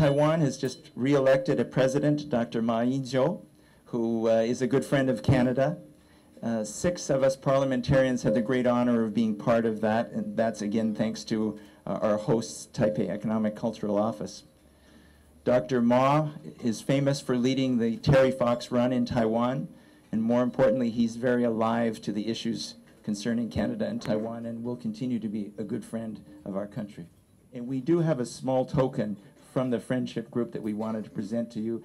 Taiwan has just re-elected a president, Dr. Ma Ying-jeou, who is a good friend of Canada. 6 of us parliamentarians had the great honor of being part of that, and that's again thanks to our host's Taipei Economic Cultural Office. Dr. Ma is famous for leading the Terry Fox Run in Taiwan, and more importantly, he's very alive to the issues concerning Canada and Taiwan, and will continue to be a good friend of our country. And we do have a small token from the friendship group that we wanted to present to you.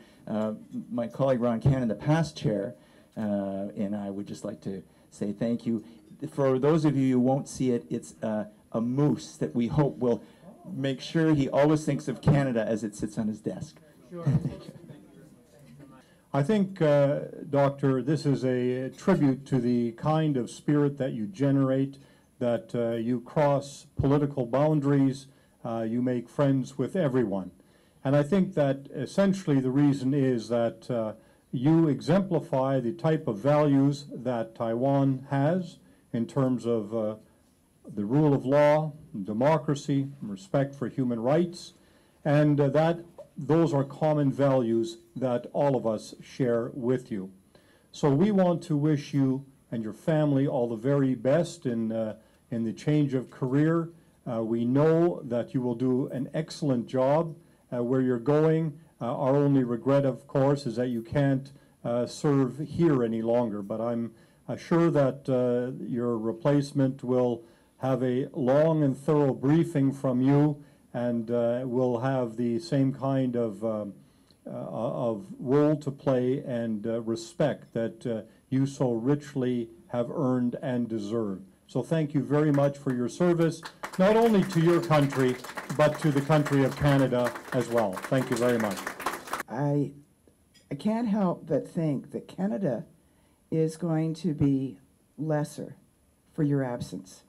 My colleague Ron Cannon, the past chair, and I would just like to say thank you. For those of you who won't see it, it's a moose that we hope will make sure he always thinks of Canada as it sits on his desk. Sure. I think, Doctor, this is a tribute to the kind of spirit that you generate, that you cross political boundaries, you make friends with everyone. And I think that essentially the reason is that you exemplify the type of values that Taiwan has in terms of the rule of law, democracy, respect for human rights, and that those are common values that all of us share with you. So we want to wish you and your family all the very best in the change of career. We know that you will do an excellent job where you're going. Our only regret, of course, is that you can't serve here any longer, but I'm sure that your replacement will have a long and thorough briefing from you, and will have the same kind of role to play and respect that you so richly have earned and deserve. So thank you very much for your service, not only to your country, but to the country of Canada as well. Thank you very much. I can't help but think that Canada is going to be lesser for your absence.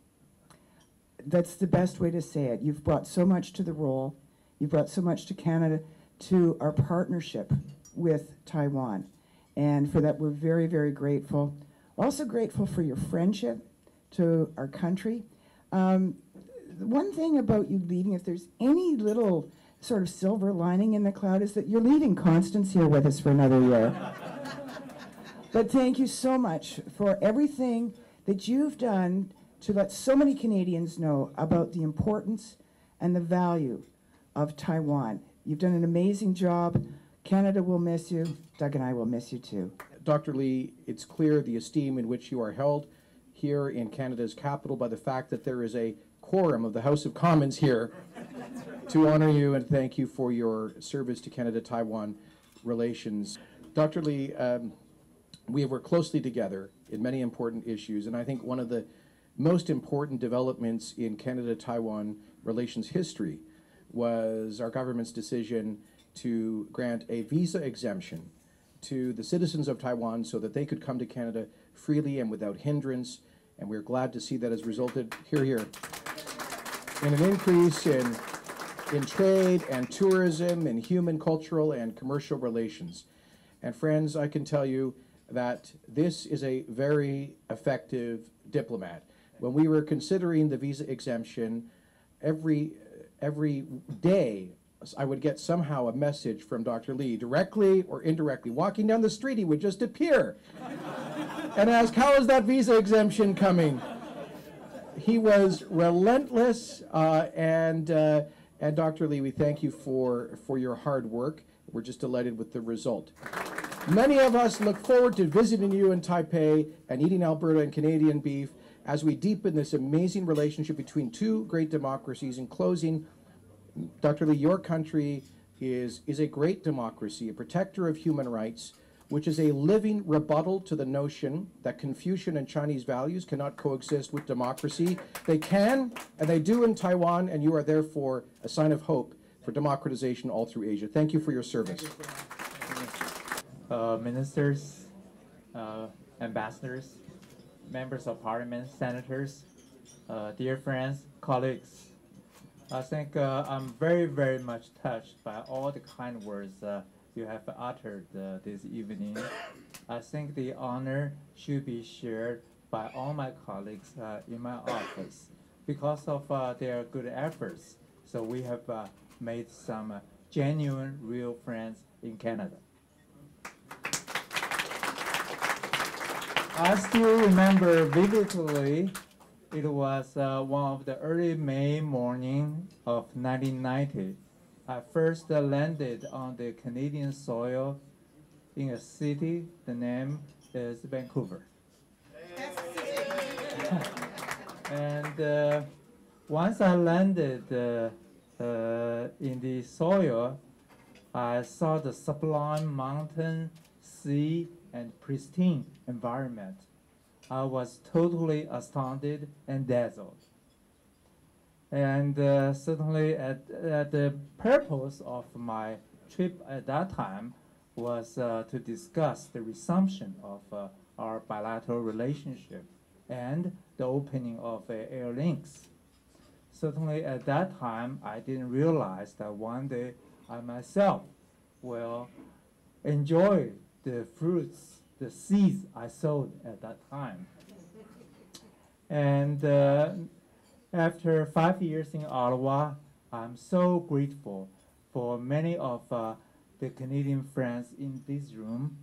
That's the best way to say it. You've brought so much to the role. You've brought so much to Canada, to our partnership with Taiwan. And for that, we're very, very grateful. We're also grateful for your friendship to our country. one thing about you leaving, if there's any little sort of silver lining in the cloud, is that you're leaving Constance here with us for another year. But thank you so much for everything that you've done to let so many Canadians know about the importance and the value of Taiwan. You've done an amazing job. Canada will miss you. Doug and I will miss you too. Dr. Lee, it's clear the esteem in which you are held here in Canada's capital by the fact that there is a quorum of the House of Commons here to honor you and thank you for your service to Canada-Taiwan relations. Dr. Lee, we have worked closely together in many important issues, and I think one of the most important developments in Canada-Taiwan relations history was our government's decision to grant a visa exemption to the citizens of Taiwan so that they could come to Canada freely and without hindrance, and we're glad to see that has resulted, here, in an increase in trade and tourism and human, cultural, and commercial relations. And friends, I can tell you that this is a very effective diplomat. When we were considering the visa exemption, every day I would get somehow a message from Dr. Lee, directly or indirectly. Walking down the street, he would just appear and ask, how is that visa exemption coming? He was relentless, and Dr. Lee, we thank you for your hard work. We're just delighted with the result. Many of us look forward to visiting you in Taipei and eating Alberta and Canadian beef as we deepen this amazing relationship between two great democracies. In closing, Dr. Lee, your country is a great democracy, a protector of human rights, which is a living rebuttal to the notion that Confucian and Chinese values cannot coexist with democracy. They can, and they do in Taiwan, and you are therefore a sign of hope for democratization all through Asia. Thank you for your service. Ministers, ambassadors, members of parliament, senators, dear friends, colleagues, I think I'm very, very much touched by all the kind words you have uttered this evening. I think the honor should be shared by all my colleagues in my office because of their good efforts. So we have made some genuine, real friends in Canada. I still remember vividly, it was one of the early May morning of 1990. I first landed on the Canadian soil in a city. The name is Vancouver. And once I landed in the soil, I saw the sublime mountain, sea, and pristine environment. I was totally astounded and dazzled. And certainly the purpose of my trip at that time was to discuss the resumption of our bilateral relationship and the opening of air links. Certainly at that time, I didn't realize that one day I myself will enjoy the fruits, the seeds I sowed at that time. And after 5 years in Ottawa, I'm so grateful for many of the Canadian friends in this room.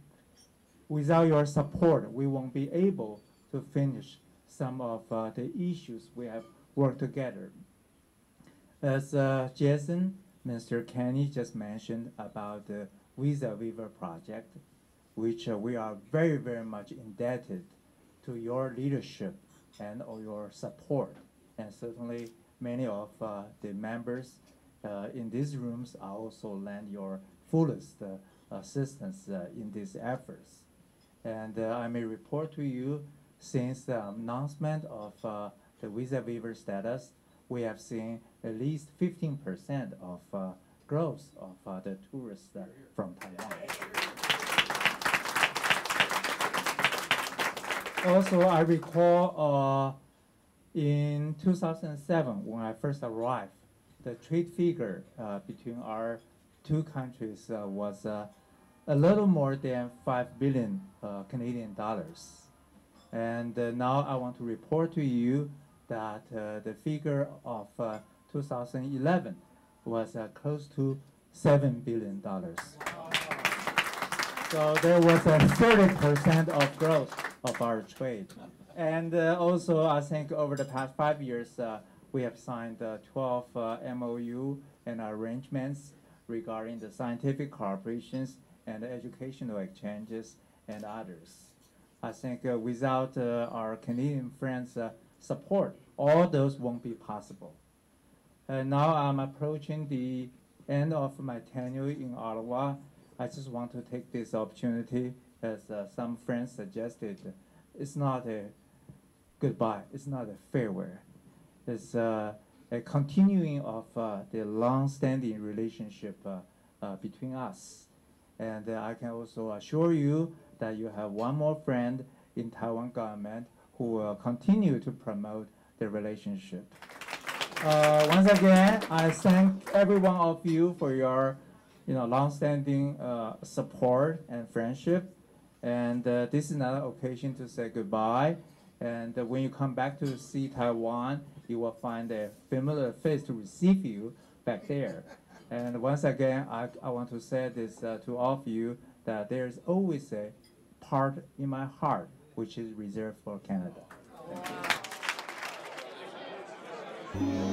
Without your support, we won't be able to finish some of the issues we have worked together. As Jason, Mr. Kenny just mentioned about the Visa Waiver project, which we are very, very much indebted to your leadership and your support. And certainly many of the members in these rooms are also lend your fullest assistance in these efforts. And I may report to you, since the announcement of the visa waiver status, we have seen at least 15% of growth of the tourists from Taiwan. Also, I recall in 2007, when I first arrived, the trade figure between our two countries was a little more than 5 billion Canadian dollars. And now I want to report to you that the figure of 2011 was close to $7 billion. So there was a 30% of growth of our trade. And also, I think over the past 5 years, we have signed 12 MOU and arrangements regarding the scientific cooperations and educational exchanges and others. I think without our Canadian friends' support, all those won't be possible. Now I'm approaching the end of my tenure in Ottawa. I just want to take this opportunity, as some friends suggested, it's not a goodbye, it's not a farewell. It's a continuing of the long-standing relationship between us. And I can also assure you that you have one more friend in Taiwan government who will continue to promote the relationship. Once again, I thank every one of you for your long-standing support and friendship. And this is another occasion to say goodbye. And when you come back to see Taiwan, you will find a familiar face to receive you back there. And once again, I want to say this to all of you, that there's always a part in my heart which is reserved for Canada. Thank you.